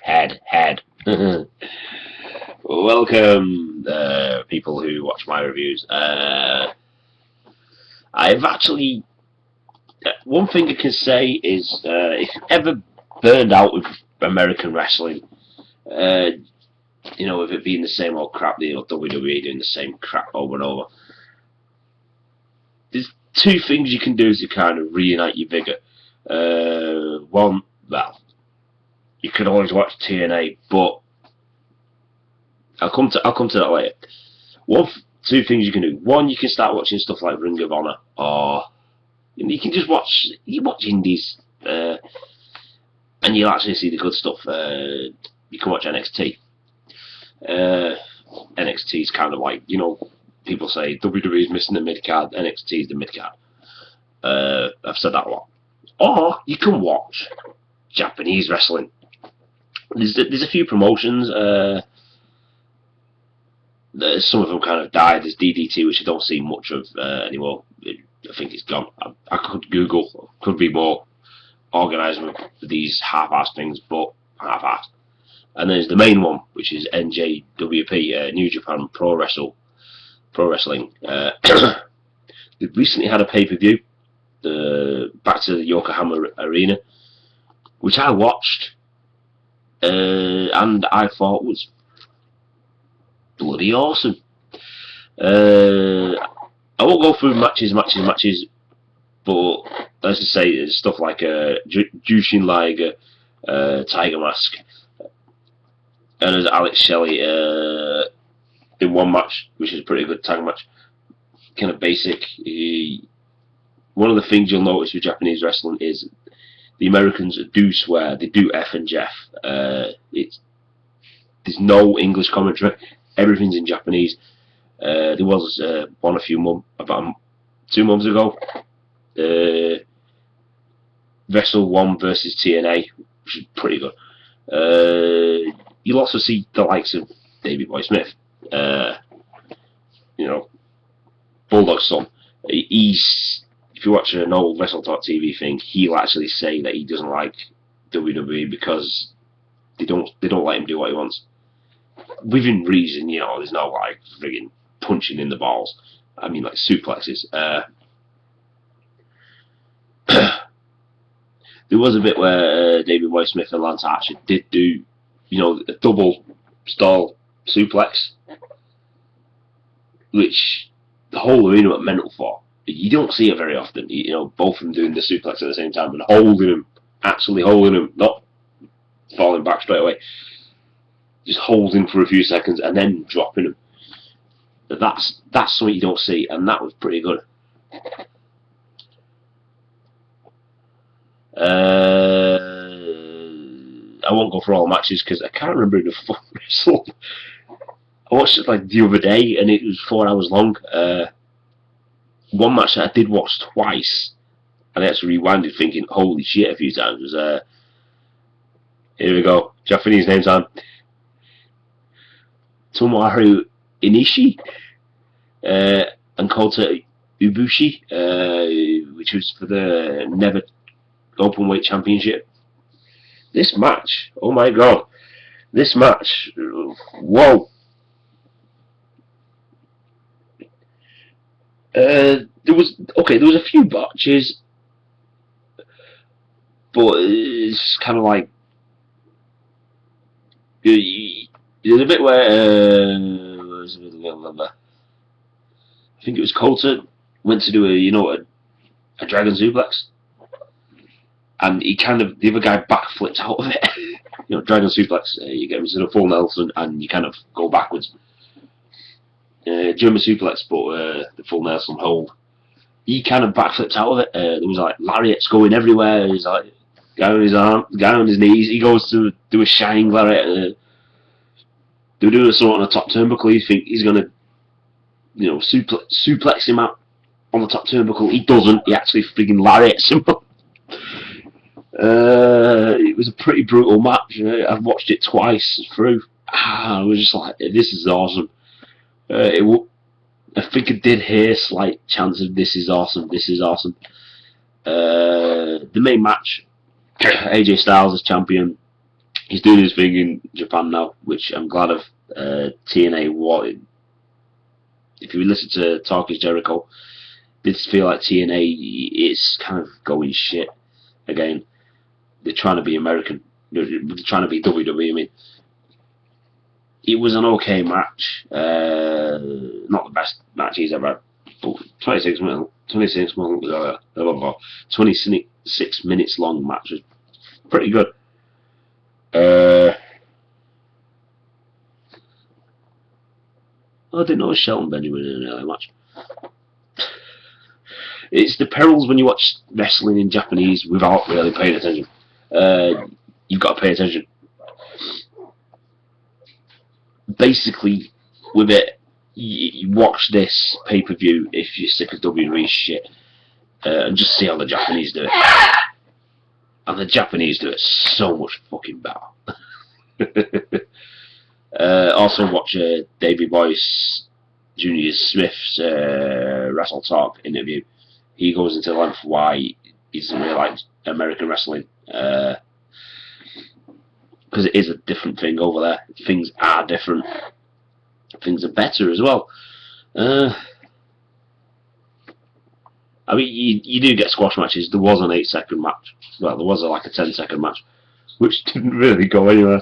head. Welcome, people who watch my reviews. I've actually... one thing I can say is, if you've ever burned out with American wrestling, you know, with it being the same old crap, you know, WWE doing the same crap over and over, there's two things you can do to kind of reunite your vigour. One, well, you can always watch TNA, but I'll come to that later. Two things you can do. One, you can start watching stuff like Ring of Honor, or you can just watch indies, and you'll actually see the good stuff. You can watch NXT. NXT is kind of like, you know, people say WWE is missing the mid card, NXT is the mid card. I've said that a lot. Or you can watch Japanese wrestling. There's a few promotions. Some of them kind of died. There's DDT, which I don't see much of anymore. I think it's gone. I could Google. Could be more organised with these half-assed things, but half-assed. And then there's the main one, which is NJPW, New Japan Pro Wrestling. They've recently had a pay-per-view, back to the Yokohama Arena, which I watched, and I thought was bloody awesome. I won't go through matches, but let's just say there's stuff like Jushin Liger, Tiger Mask, and there's Alex Shelley in one match, which is a pretty good tag match. Kind of basic. One of the things you'll notice with Japanese wrestling is the Americans do swear. They do F and Jeff. There's no English commentary. Everything's in Japanese. There was one about 2 months ago. Wrestle 1 versus TNA, which is pretty good. You'll also see the likes of Davey Boy Smith. You know, Bulldog's son. If you watch an old Wrestle Talk TV thing, he'll actually say that he doesn't like WWE because they don't let him do what he wants. Within reason, you know, there's no like friggin' punching in the balls. I mean, like suplexes. There was a bit where David Boy Smith and Lance Archer did do, you know, a double stall suplex, which the whole arena went mental for. You don't see it very often. You know, both of them doing the suplex at the same time and actually holding him, not falling back straight away. Just holding for a few seconds and then dropping him. That's something you don't see, and that was pretty good. I won't go for all the matches because I can't remember the full wrestle. I watched it like the other day, and it was 4 hours long. One match that I did watch twice, and I actually rewinded thinking, holy shit, a few times, was, here we go, Japanese name time. Tomoharu Inishi and Kota Ibushi, which was for the Never Openweight Championship. This match, oh my god, this match, whoa. There was a few botches, but it's kind of like there's a bit where I think it was Kota went to do a dragon suplex, and he the other guy backflipped out of it. You know, dragon suplex, you get into the full Nelson and you kind of go backwards. German suplex, but the full Nelson hold. He kind of backflipped out of it. There was like lariats going everywhere. He's like guy on his arm, guy on his knees. He goes to do a shining lariat. They're doing something on the top turnbuckle. You think he's gonna, you know, suplex him out on the top turnbuckle. He doesn't. He actually friggin' lariats him up. It was a pretty brutal match. I've watched it twice through. I was just like, this is awesome. I think I did hear slight chants of this is awesome, this is awesome. The main match, AJ Styles as champion, He's doing his thing in Japan now, which I'm glad of. TNA, what? If you listen to Talk is Jericho, did feel like TNA is kind of going shit again. They're trying to be American. They're trying to be WWE. I mean, it was an okay match. Not the best match he's ever had. But 26 minutes long match was pretty good. I didn't know Shelton Benjamin in an early match. It's the perils when you watch wrestling in Japanese without really paying attention. You've got to pay attention. Basically, with it, you watch this pay-per-view if you're sick of WWE shit, and just see how the Japanese do it. And the Japanese do it so much fucking better. Also watch Davey Boyce Jr. Smith's Wrestle Talk interview. He goes into length why he doesn't really like American wrestling. Because it is a different thing over there. Things are different. Things are better as well. I mean, you do get squash matches. There was an 8-second match. Well, there was like a 10-second match, which didn't really go anywhere.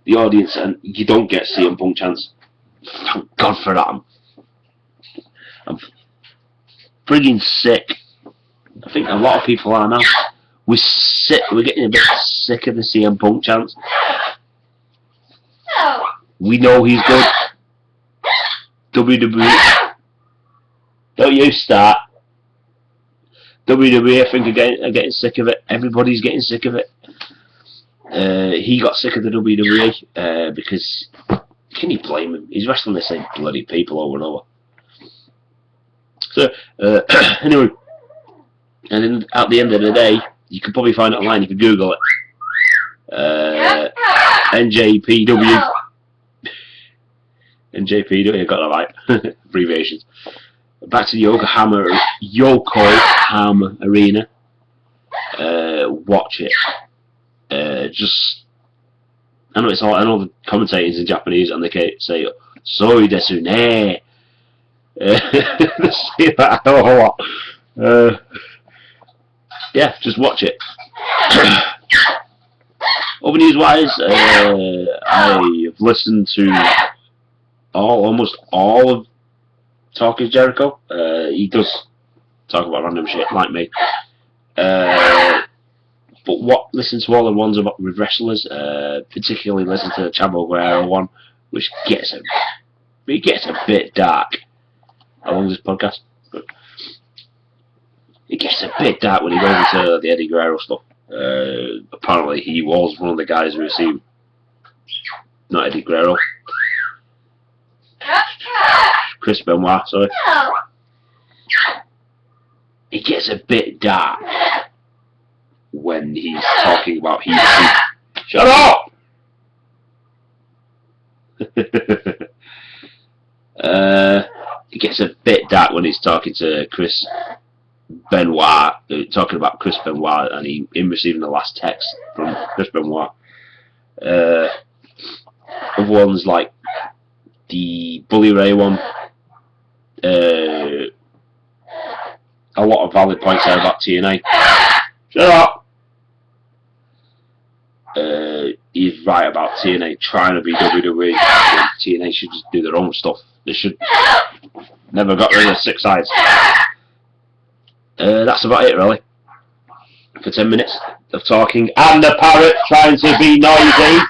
The audience, and you don't get CM Punk chance. Thank God for that. I'm frigging sick. I think a lot of people are now. We're sick. We're getting a bit sick of the CM Punk chance. We know he's good. WWE. Don't you start. WWE, I think, are getting sick of it. Everybody's getting sick of it. He got sick of the WWE because, can you blame him? He's wrestling the same bloody people over and over. So, anyway, and then at the end of the day, you can probably find it online if you Google it. NJPW. NJPW, I got that right. Abbreviations. Back to the Yokohama Arena. Watch it. I know the commentators in Japanese and they say "Sorry desu ne." They say that a lot. Yeah, just watch it. Other news wise, I've listened to almost all of Talk is Jericho. He does talk about random shit like me. But listen to all the ones about with wrestlers, particularly listen to the Chavo Guerrero one, which gets a bit dark. How long is this podcast? But it gets a bit dark when he goes into the Eddie Guerrero stuff. Apparently he was one of the guys who received, not Eddie Guerrero, Chris Benoit, sorry. It gets a bit dark when he's talking about he received. Shut up! It gets a bit dark when he's talking to Chris Benoit, talking about Chris Benoit and him receiving the last text from Chris Benoit. Other ones like the Bully Ray one, a lot of valid points there about TNA. Shut up! He's right about TNA trying to be WWE. TNA should just do their own stuff. They should never got rid of 6 sides. That's about it, really. For 10 minutes of talking, and the parrot trying to be noisy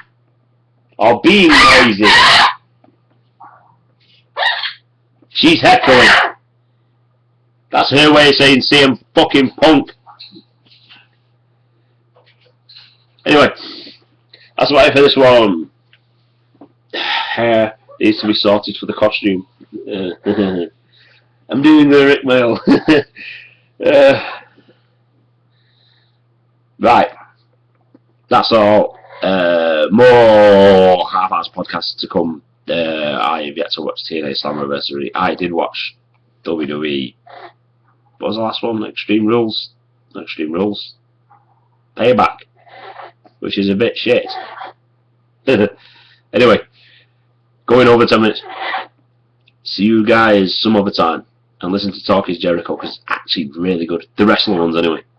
or being noisy. She's heckling. That's her way of saying CM fucking Punk. Anyway, that's about it for this one. Hair needs to be sorted for the costume. I'm doing the Rick Mail. Right. That's all. More half-ass podcasts to come. I have yet to watch TNA Slammiversary. I did watch WWE. What was the last one? Extreme Rules. Extreme Rules. Payback, which is a bit shit. Anyway, going over 10 minutes. See you guys some other time, and listen to Talk is Jericho, because it's actually really good. The wrestling ones, anyway.